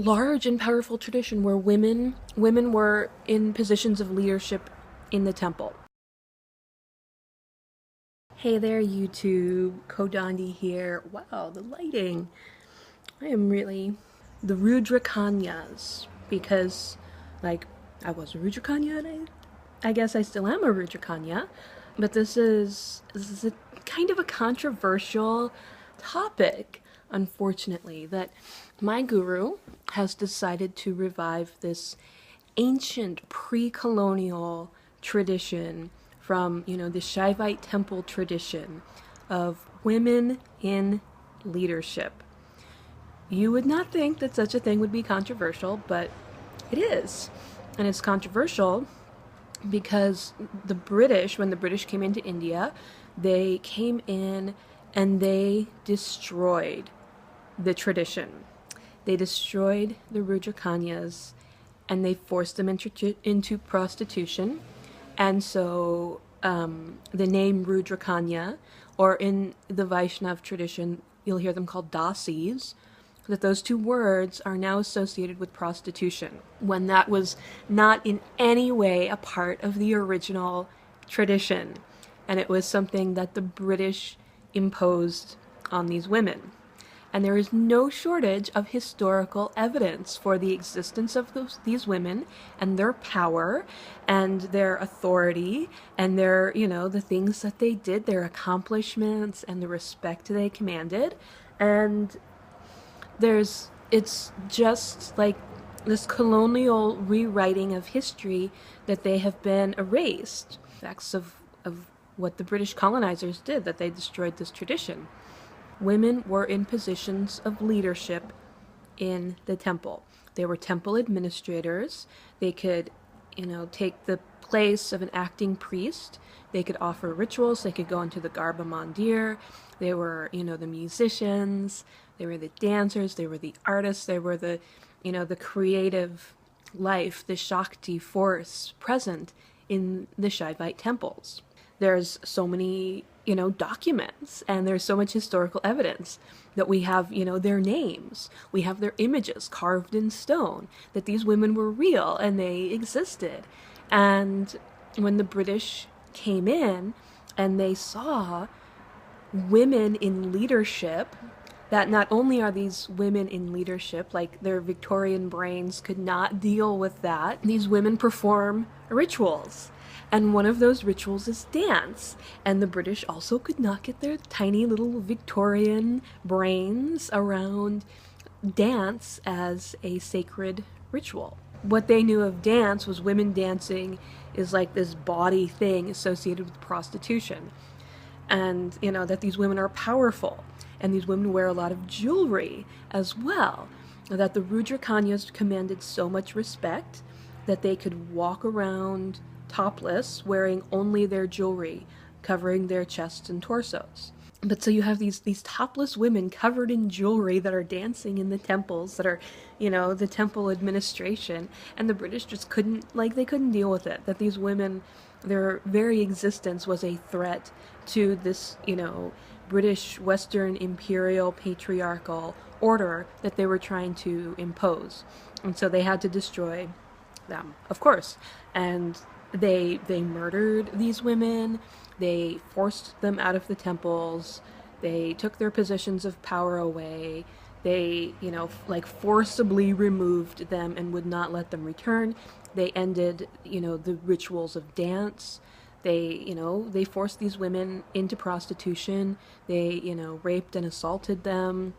large and powerful tradition where women were in positions of leadership in the temple. Hey there, YouTube. Kodandi here. Wow, the lighting. I am really the Rudrakanyas because, like, I was a Rudrakanya and I guess I still am a Rudrakanya, but this is a kind of a controversial topic, unfortunately, that my guru has decided to revive this ancient pre-colonial tradition from, the Shaivite temple tradition of women in leadership. You would not think that such a thing would be controversial, but it is. And it's controversial because when the British came into India, they came in and they destroyed the tradition. They destroyed the Rudrakanyas and they forced them into prostitution. And so the name Rudrakanya, or in the Vaishnav tradition, you'll hear them called dasis, that those two words are now associated with prostitution, when that was not in any way a part of the original tradition. And it was something that the British imposed on these women. And there is no shortage of historical evidence for the existence of these women and their power and their authority and their, the things that they did, their accomplishments and the respect they commanded. And it's just like this colonial rewriting of history that they have been erased. Facts of what the British colonizers did, that they destroyed this tradition. Women were in positions of leadership in the temple. They were temple administrators. They could, take the place of an acting priest. They could offer rituals. They could go into the Garba Mandir. They were, the musicians. They were the dancers. They were the artists. They were the creative life, the Shakti force present in the Shaivite temples. There's so many, documents, and there's so much historical evidence that we have, their names. We have their images carved in stone, that these women were real and they existed. And when the British came in and they saw women in leadership, that not only are these women in leadership, like their Victorian brains could not deal with that, these women perform rituals. And one of those rituals is dance. And the British also could not get their tiny little Victorian brains around dance as a sacred ritual. What they knew of dance was women dancing is like this body thing associated with prostitution. And, that these women are powerful. And these women wear a lot of jewelry as well. That the Rudrakanyas commanded so much respect that they could walk around topless, wearing only their jewelry, covering their chests and torsos. But so you have these topless women covered in jewelry that are dancing in the temples, that are, the temple administration, and the British just couldn't deal with it, that these women, their very existence was a threat to this, British Western imperial patriarchal order that they were trying to impose. And so they had to destroy them, of course. And they murdered these women, they forced them out of the temples, they took their positions of power away, they, forcibly removed them and would not let them return. They ended, the rituals of dance. They forced these women into prostitution. They, raped and assaulted them.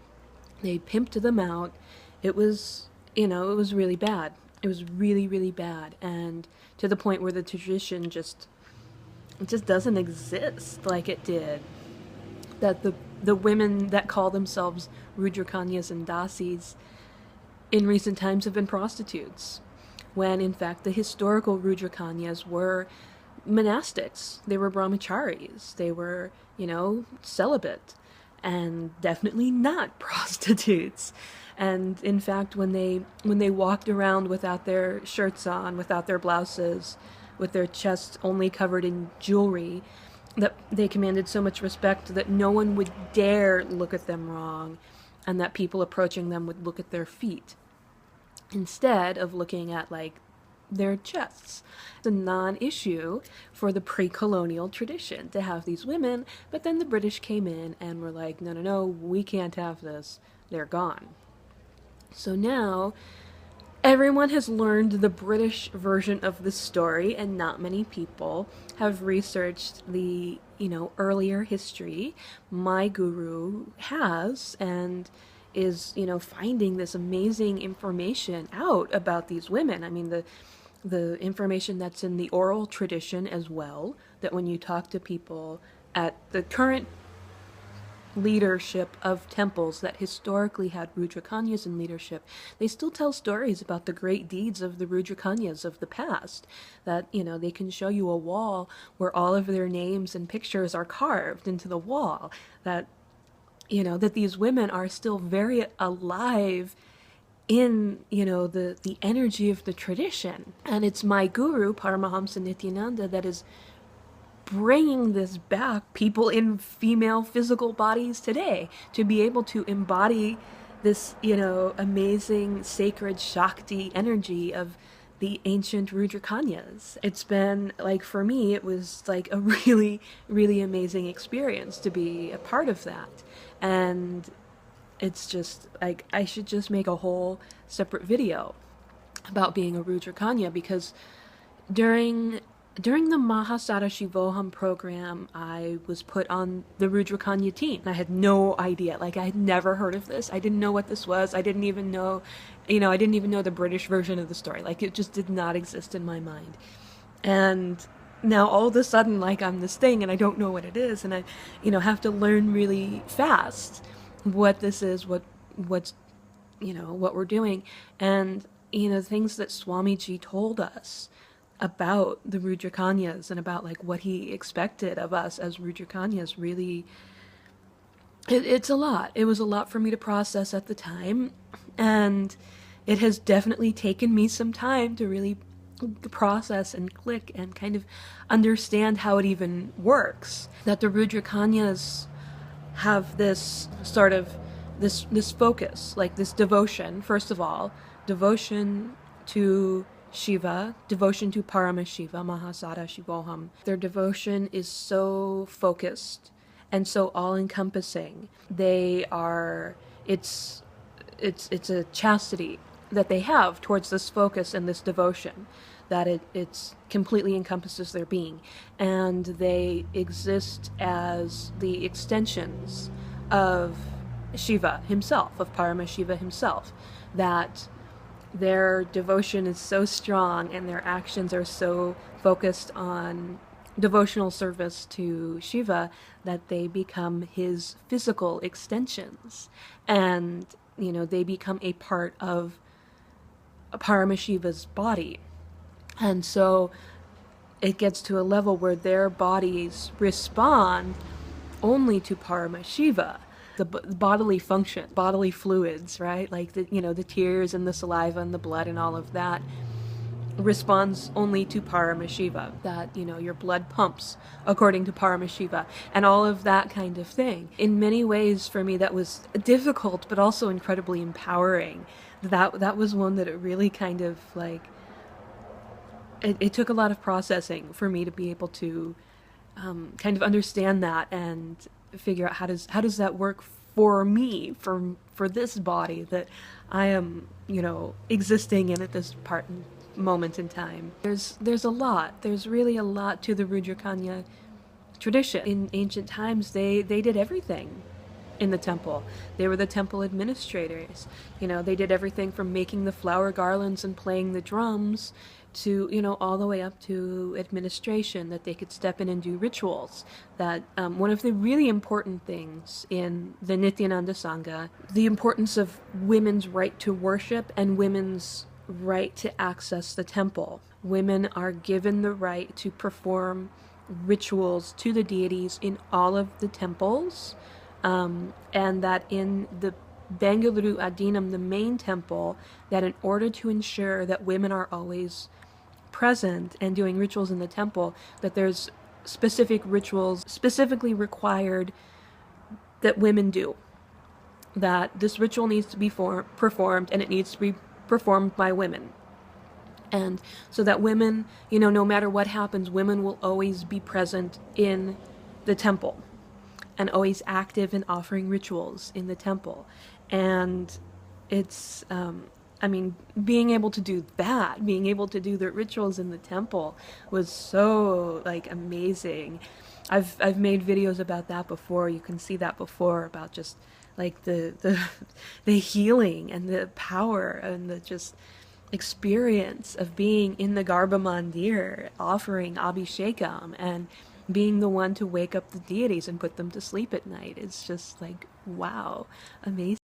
They pimped them out. It was really bad. It was really, really bad. And to the point where the tradition just doesn't exist like it did. That the women that call themselves Rudrakanyas and dasis in recent times have been prostitutes, when in fact the historical Rudrakanyas were monastics. They were brahmacharis. They were, celibate, and definitely not prostitutes. And in fact, when they walked around without their shirts on, without their blouses, with their chests only covered in jewelry, that they commanded so much respect that no one would dare look at them wrong, and that people approaching them would look at their feet. instead of looking at like their chests. It's a non-issue for the pre-colonial tradition to have these women, but then the British came in and were like, no, no, no, we can't have this. They're gone. So now everyone has learned the British version of the story, and not many people have researched the, earlier history. My guru has, and is, finding this amazing information out about these women. I mean, the information that's in the oral tradition as well, that when you talk to people at the current leadership of temples that historically had Rudrakanyas in leadership, they still tell stories about the great deeds of the Rudrakanyas of the past. That, they can show you a wall where all of their names and pictures are carved into the wall. That, that these women are still very alive in, the energy of the tradition. And it's my guru, Paramahamsa Nityananda, that is bringing this back, people in female physical bodies today, to be able to embody this, amazing sacred Shakti energy of the ancient Rudrakanyas. It's been, like, for me, it was like a really, really amazing experience to be a part of that. And it's just, like, I should just make a whole separate video about being a Rudrakanya, because during the Mahasada Shivoham program, I was put on the Rudrakanya team. I had no idea. Like, I had never heard of this. I didn't know what this was. I didn't even know, I didn't even know the British version of the story. Like, it just did not exist in my mind. And now all of a sudden, like, I'm this thing and I don't know what it is. And I, have to learn really fast what this is, what's, what we're doing. And, things that Swamiji told us about the Rudrakanyas and about, like, what he expected of us as Rudrakanyas, really, it's a lot. It was a lot for me to process at the time, and it has definitely taken me some time to really process and click and kind of understand how it even works. That the Rudrakanyas have this sort of, this focus, like this devotion, first of all, devotion to Shiva, devotion to Paramashiva, Mahasada Shivoham. Their devotion is so focused and so all-encompassing. They are, it's a chastity that they have towards this focus and this devotion, that it's completely encompasses their being. And they exist as the extensions of Shiva himself, of Paramashiva himself, that their devotion is so strong and their actions are so focused on devotional service to Shiva that they become his physical extensions. And, they become a part of Paramashiva's body. And so it gets to a level where their bodies respond only to Paramashiva. The bodily function, bodily fluids, right? Like the tears and the saliva and the blood and all of that responds only to Paramashiva. That, your blood pumps according to Paramashiva and all of that kind of thing. In many ways, for me, that was difficult, but also incredibly empowering. That was one that it really kind of, like, it took a lot of processing for me to be able to kind of understand that and figure out how does that work for me, for this body that I am, existing in at this moment in time. There's a lot. There's really a lot to the Rudrakanya tradition. In ancient times, they did everything in the temple. They were the temple administrators. They did everything from making the flower garlands and playing the drums to, all the way up to administration, that they could step in and do rituals. That one of the really important things in the Nityananda Sangha, the importance of women's right to worship and women's right to access the temple. Women are given the right to perform rituals to the deities in all of the temples, and that in the Bengaluru Adinam, the main temple, that in order to ensure that women are always present and doing rituals in the temple, that there's specific rituals specifically required that women do. That this ritual needs to be performed, and it needs to be performed by women. And so that women, no matter what happens, women will always be present in the temple and always active in offering rituals in the temple. And it's, being able to do that, being able to do the rituals in the temple was so, amazing. I've made videos about that before. You can see that before, about just, the healing and the power and the just experience of being in the Garba Mandir, offering Abhishekam, and being the one to wake up the deities and put them to sleep at night. It's just wow, amazing.